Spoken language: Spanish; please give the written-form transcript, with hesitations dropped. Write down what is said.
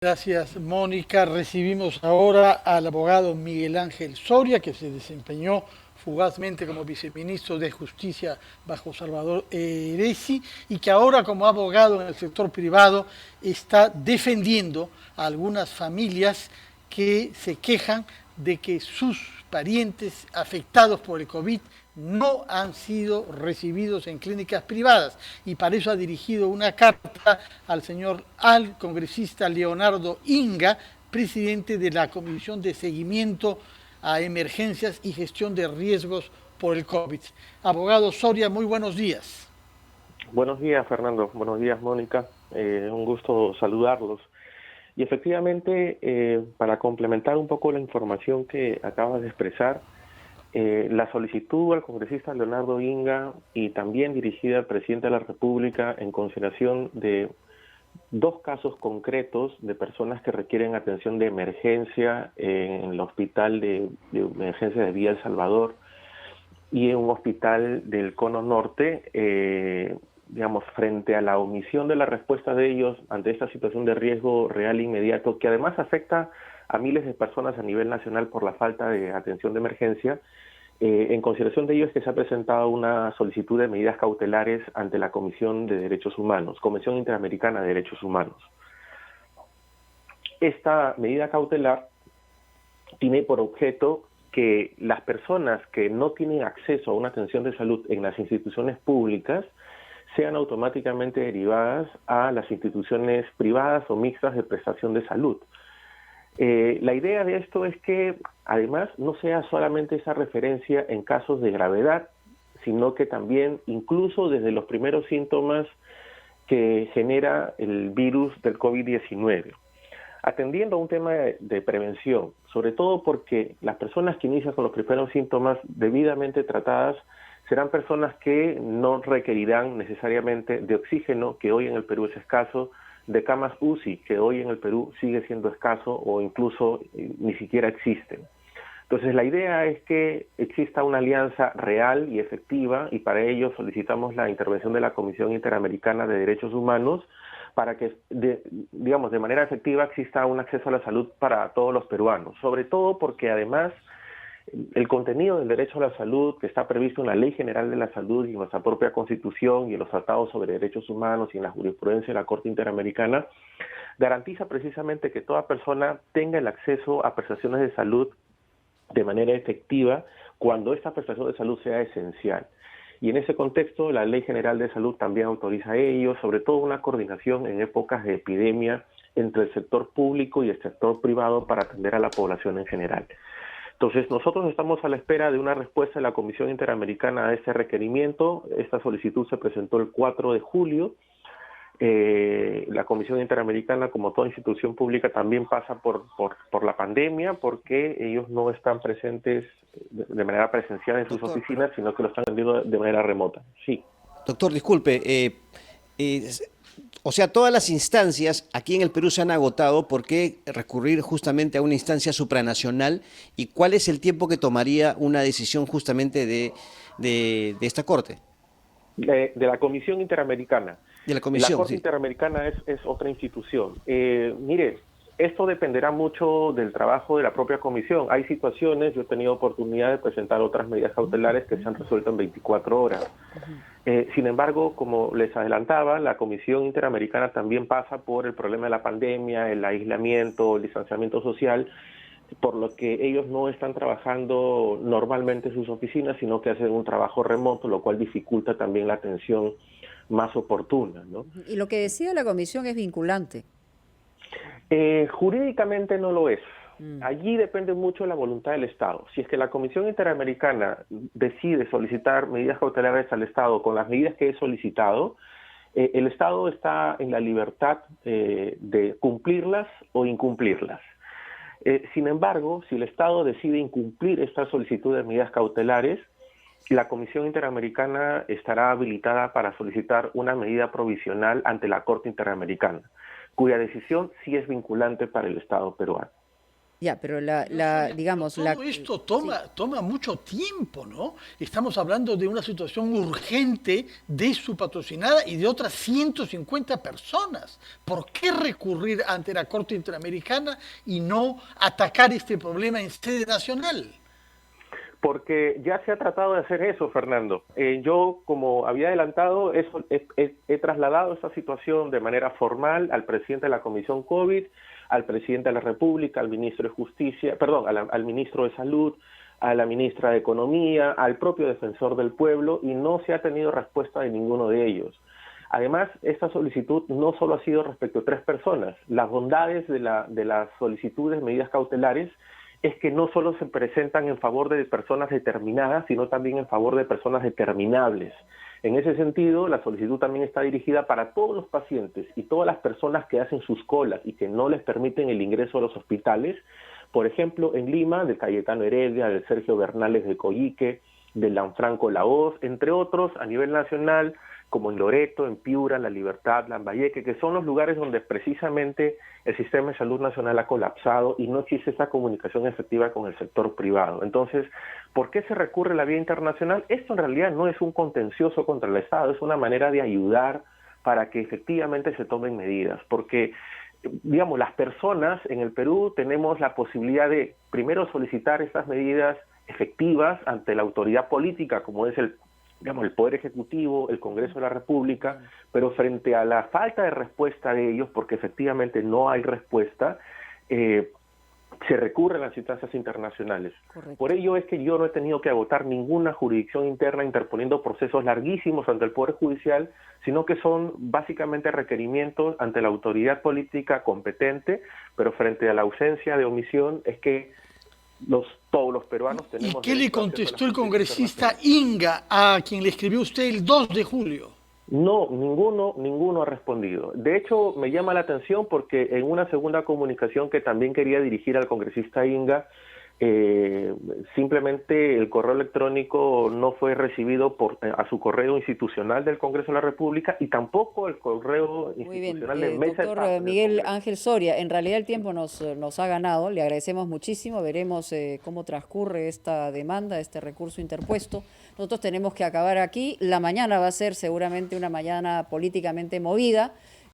Gracias, Mónica. Recibimos ahora al abogado Miguel Ángel Soria, que se desempeñó fugazmente como viceministro de Justicia bajo Salvador Erezi y que ahora como abogado en el sector privado está defendiendo a algunas familias que se quejan de que sus parientes afectados por el COVID no han sido recibidos en clínicas privadas y para eso ha dirigido una carta al congresista Leonardo Inga, presidente de la Comisión de Seguimiento a Emergencias y Gestión de Riesgos por el COVID. Abogado Soria, muy buenos días. Buenos días, Fernando. Buenos días, Mónica. Un gusto saludarlos. Y efectivamente, para complementar un poco la información que acabas de expresar, la solicitud al congresista Leonardo Inga y también dirigida al presidente de la República en consideración de dos casos concretos de personas que requieren atención de emergencia en el hospital de emergencia de Villa El Salvador y en un hospital del Cono Norte, digamos, frente a la omisión de la respuesta de ellos ante esta situación de riesgo real e inmediato, que además afecta a miles de personas a nivel nacional por la falta de atención de emergencia, en consideración de ello es que se ha presentado una solicitud de medidas cautelares ante la Comisión de Derechos Humanos, Convención Interamericana de Derechos Humanos. Esta medida cautelar tiene por objeto que las personas que no tienen acceso a una atención de salud en las instituciones públicas sean automáticamente derivadas a las instituciones privadas o mixtas de prestación de salud. La idea de esto es que además no sea solamente esa referencia en casos de gravedad, sino que también incluso desde los primeros síntomas que genera el virus del COVID-19. Atendiendo a un tema de prevención, sobre todo porque las personas que inician con los primeros síntomas debidamente tratadas serán personas que no requerirán necesariamente de oxígeno, que hoy en el Perú es escaso, de camas UCI, que hoy en el Perú sigue siendo escaso o incluso ni siquiera existen. Entonces la idea es que exista una alianza real y efectiva y para ello solicitamos la intervención de la Comisión Interamericana de Derechos Humanos para que, digamos, de manera efectiva exista un acceso a la salud para todos los peruanos, sobre todo porque además el contenido del derecho a la salud que está previsto en la Ley General de la Salud y en nuestra propia Constitución y en los tratados sobre derechos humanos y en la jurisprudencia de la Corte Interamericana garantiza precisamente que toda persona tenga el acceso a prestaciones de salud de manera efectiva cuando esta prestación de salud sea esencial. Y en ese contexto, la Ley General de Salud también autoriza ello, sobre todo una coordinación en épocas de epidemia entre el sector público y el sector privado para atender a la población en general. Entonces, nosotros estamos a la espera de una respuesta de la Comisión Interamericana a este requerimiento. Esta solicitud se presentó el 4 de julio. La Comisión Interamericana, como toda institución pública, también pasa por la pandemia porque ellos no están presentes de manera presencial en sus oficinas, sino que lo están haciendo de manera remota. Sí. Doctor, disculpe, o sea, todas las instancias aquí en el Perú se han agotado. ¿Por qué recurrir justamente a una instancia supranacional? ¿Y cuál es el tiempo que tomaría una decisión justamente de esta Corte? De la Comisión Interamericana. De la Comisión, La Corte sí. Interamericana es otra institución. Mire, esto dependerá mucho del trabajo de la propia Comisión. Hay situaciones, yo he tenido oportunidad de presentar otras medidas cautelares que se han resuelto en 24 horas. Sin embargo, como les adelantaba, la Comisión Interamericana también pasa por el problema de la pandemia, el aislamiento, el distanciamiento social, por lo que ellos no están trabajando normalmente en sus oficinas, sino que hacen un trabajo remoto, lo cual dificulta también la atención más oportuna, ¿no? Y lo que decía la comisión es vinculante. Jurídicamente no lo es. Allí depende mucho de la voluntad del Estado. Si es que la Comisión Interamericana decide solicitar medidas cautelares al Estado con las medidas que he solicitado, el Estado está en la libertad de cumplirlas o incumplirlas. Sin embargo, si el Estado decide incumplir esta solicitud de medidas cautelares, la Comisión Interamericana estará habilitada para solicitar una medida provisional ante la Corte Interamericana, cuya decisión sí es vinculante para el Estado peruano. Ya, pero digamos, todo esto toma mucho tiempo, ¿no? Estamos hablando de una situación urgente de su patrocinada y de otras 150 personas. ¿Por qué recurrir ante la Corte Interamericana y no atacar este problema en sede nacional? Porque ya se ha tratado de hacer eso, Fernando. Yo, como había adelantado, he trasladado esta situación de manera formal al presidente de la Comisión COVID, al presidente de la República, al ministro de Justicia, perdón, al ministro de Salud, a la ministra de Economía, al propio defensor del pueblo, y no se ha tenido respuesta de ninguno de ellos. Además, esta solicitud no solo ha sido respecto a 3 personas. Las bondades de las solicitudes, medidas cautelares, es que no solo se presentan en favor de personas determinadas, sino también en favor de personas determinables. En ese sentido, la solicitud también está dirigida para todos los pacientes y todas las personas que hacen sus colas y que no les permiten el ingreso a los hospitales. Por ejemplo, en Lima, del Cayetano Heredia, del Sergio Bernales de Coyique, del Lanfranco Lahoz, entre otros, a nivel nacional, como en Loreto, en Piura, La Libertad, Lambayeque, que son los lugares donde precisamente el sistema de salud nacional ha colapsado y no existe esa comunicación efectiva con el sector privado. Entonces, ¿por qué se recurre a la vía internacional? Esto en realidad no es un contencioso contra el Estado, es una manera de ayudar para que efectivamente se tomen medidas, porque digamos, las personas en el Perú tenemos la posibilidad de primero solicitar estas medidas efectivas ante la autoridad política, como es el Poder Ejecutivo, el Congreso de la República, pero frente a la falta de respuesta de ellos, porque efectivamente no hay respuesta, se recurre a las instancias internacionales. Correcto. Por ello es que yo no he tenido que agotar ninguna jurisdicción interna interponiendo procesos larguísimos ante el Poder Judicial, sino que son básicamente requerimientos ante la autoridad política competente, pero frente a la ausencia de omisión es que todos los peruanos tenemos... ¿Y qué le contestó el congresista Inga, a quien le escribió usted el 2 de julio? No, ninguno ha respondido. De hecho, me llama la atención porque en una segunda comunicación que también quería dirigir al congresista Inga, simplemente el correo electrónico no fue recibido a su correo institucional del Congreso de la República y tampoco el correo institucional de Mesa doctor de Miguel Ángel Soria, en realidad el tiempo nos ha ganado, le agradecemos muchísimo, veremos cómo transcurre esta demanda, este recurso interpuesto. Nosotros tenemos que acabar aquí, la mañana va a ser seguramente una mañana políticamente movida,